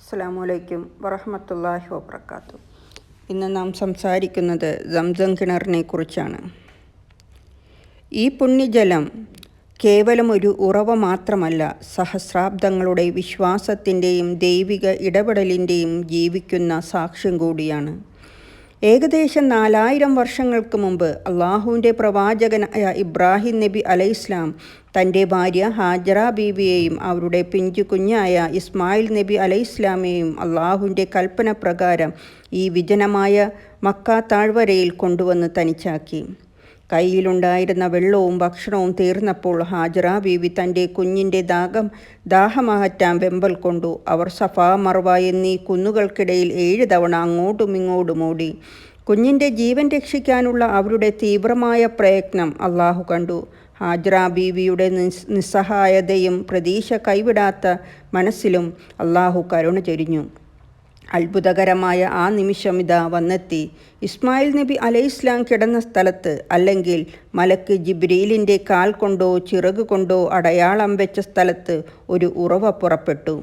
അസ്സലാമു അലൈക്കും വറഹ്മത്തുള്ളാഹി വബറകാതുഹു. ഇന്ന് നാം സംസാരിക്കുന്നത് സംസം കിണറിനെ കുറിച്ചാണ്. ഈ പുണ്യജലം കേവലം ഒരു ഉറവ മാത്രമല്ല, സഹസ്രാബ്ദങ്ങളുടെ വിശ്വാസത്തിൻ്റെയും ദൈവിക ഇടപെടലിൻ്റെയും ജീവിക്കുന്ന സാക്ഷ്യം കൂടിയാണ്. ഏകദേശം 4000 വർഷങ്ങൾക്ക് മുമ്പ് അള്ളാഹുവിൻ്റെ പ്രവാചകനായ ഇബ്രാഹിം നബി അലൈഹിസ്ലാം തൻ്റെ ഭാര്യ ഹാജറ ബീവിയെയും അവരുടെ പിഞ്ചു കുഞ്ഞായ ഇസ്മായിൽ നബി അലൈഹിസ്ലാമെയും അള്ളാഹുവിൻ്റെ കൽപ്പന പ്രകാരം ഈ വിജനമായ മക്ക താഴ്വരയിൽ കൊണ്ടുവന്ന് തനിച്ചാക്കി. കയ്യിലുണ്ടായിരുന്ന വെള്ളവും ഭക്ഷണവും തീർന്നപ്പോൾ ഹാജറ ബീവി തൻ്റെ കുഞ്ഞിൻ്റെ ദാഹമകറ്റാൻ വെമ്പൽ കൊണ്ടു. അവർ സഫാ മർവ എന്നീ കുന്നുകൾക്കിടയിൽ 7 തവണ അങ്ങോട്ടും ഇങ്ങോട്ടും ഓടി. കുഞ്ഞിൻ്റെ ജീവൻ രക്ഷിക്കാനുള്ള അവരുടെ തീവ്രമായ പ്രയത്നം അള്ളാഹു കണ്ടു. ഹാജറ ബീവിയുടെ നിസ്സഹായതയും പ്രതീക്ഷ കൈവിടാത്ത മനസ്സിലും അള്ളാഹു കരുണ ചൊരിഞ്ഞു. അത്ഭുതകരമായ ആ നിമിഷം ഇതാ വന്നെത്തി. ഇസ്മായിൽ നബി അലൈഹിസ്ലാം കിടന്ന സ്ഥലത്ത്, അല്ലെങ്കിൽ മലക്ക് ജിബ്രീലിൻ്റെ കാൽ കൊണ്ടോ ചിറക് കൊണ്ടോ അടയാളം വെച്ച സ്ഥലത്ത് ഒരു ഉറവ പുറപ്പെട്ടു.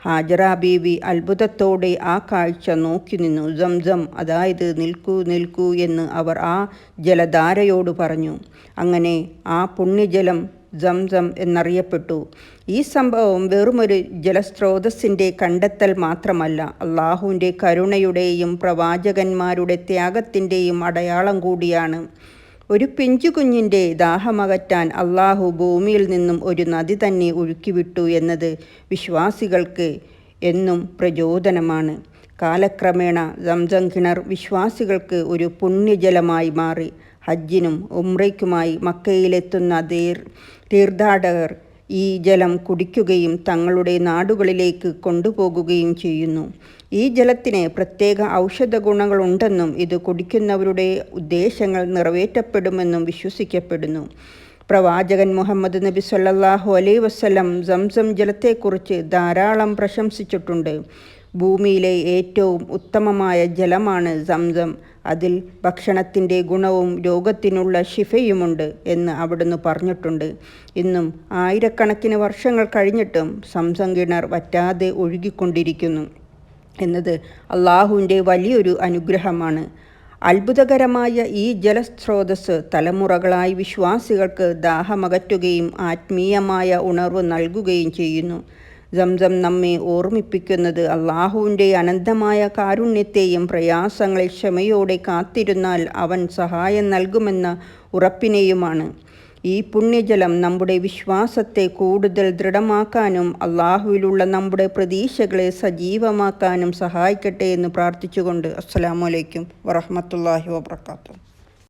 ഹാജറ ബീവി അത്ഭുതത്തോടെ ആ കാഴ്ച നോക്കി നിന്നു. സംസം, അതായത് നിൽക്കൂ നിൽക്കൂ എന്ന് അവർ ആ ജലധാരയോട് പറഞ്ഞു. അങ്ങനെ ആ പുണ്യജലം സംസം എന്നറിയപ്പെട്ടു. ഈ സംഭവം വെറുമൊരു ജലസ്രോതസ്സിൻ്റെ കണ്ടെത്തൽ മാത്രമല്ല, അള്ളാഹുവിൻ്റെ കരുണയുടെയും പ്രവാചകന്മാരുടെ ത്യാഗത്തിൻ്റെയും അടയാളം കൂടിയാണ്. ഒരു പിഞ്ചുകുഞ്ഞിൻ്റെ ദാഹമകറ്റാൻ അള്ളാഹു ഭൂമിയിൽ നിന്നും ഒരു നദി തന്നെ ഒഴുക്കിവിട്ടു എന്നത് വിശ്വാസികൾക്ക് എന്നും പ്രചോദനമാണ്. കാലക്രമേണ സംസം കിണർ വിശ്വാസികൾക്ക് ഒരു പുണ്യജലമായി മാറി. ഹജ്ജിനും ഉംറയ്ക്കുമായി മക്കയിലെത്തുന്ന തീർത്ഥാടകർ ഈ ജലം കുടിക്കുകയും തങ്ങളുടെ നാടുകളിലേക്ക് കൊണ്ടുപോകുകയും ചെയ്യുന്നു. ഈ ജലത്തിന് പ്രത്യേക ഔഷധ ഗുണങ്ങളുണ്ടെന്നും ഇത് കുടിക്കുന്നവരുടെ ഉദ്ദേശങ്ങൾ നിറവേറ്റപ്പെടുമെന്നും വിശ്വസിക്കപ്പെടുന്നു. പ്രവാചകൻ മുഹമ്മദ് നബി സല്ലല്ലാഹു അലൈഹി വസല്ലം സംസം ജലത്തെക്കുറിച്ച് ധാരാളം പ്രശംസിച്ചിട്ടുണ്ട്. ഭൂമിയിലെ ഏറ്റവും ഉത്തമമായ ജലമാണ് സംസം. അതിൽ ഭക്ഷണത്തിൻ്റെ ഗുണവും രോഗത്തിനുള്ള ശിഫയുമുണ്ട് എന്ന് അവിടുന്ന് പറഞ്ഞിട്ടുണ്ട്. ഇന്നും ആയിരക്കണക്കിന് വർഷങ്ങൾ കഴിഞ്ഞിട്ടും സംസം കിണർ വറ്റാതെ ഒഴുകിക്കൊണ്ടിരിക്കുന്നു എന്നത് അള്ളാഹുവിൻ്റെ വലിയൊരു അനുഗ്രഹമാണ്. അത്ഭുതകരമായ ഈ ജലസ്രോതസ് തലമുറകളായി വിശ്വാസികൾക്ക് ദാഹമകറ്റുകയും ആത്മീയമായ ഉണർവ് നൽകുകയും ചെയ്യുന്നു. സംസം നമ്മെ ഓർമ്മിപ്പിക്കുന്നത് അള്ളാഹുവിൻ്റെ അനന്തമായ കാരുണ്യത്തെയും പ്രയാസങ്ങളെ ക്ഷമയോടെ കാത്തിരുന്നാൽ അവൻ സഹായം നൽകുമെന്ന ഉറപ്പിനെയുമാണ്. ഈ പുണ്യജലം നമ്മുടെ വിശ്വാസത്തെ കൂടുതൽ ദൃഢമാക്കാനും അള്ളാഹുവിലുള്ള നമ്മുടെ പ്രതീക്ഷകളെ സജീവമാക്കാനും സഹായിക്കട്ടെ എന്ന് പ്രാർത്ഥിച്ചുകൊണ്ട് അസ്സലാമു അലൈക്കും വറഹ്മത്തുള്ളാഹി വബറകാതുഹു.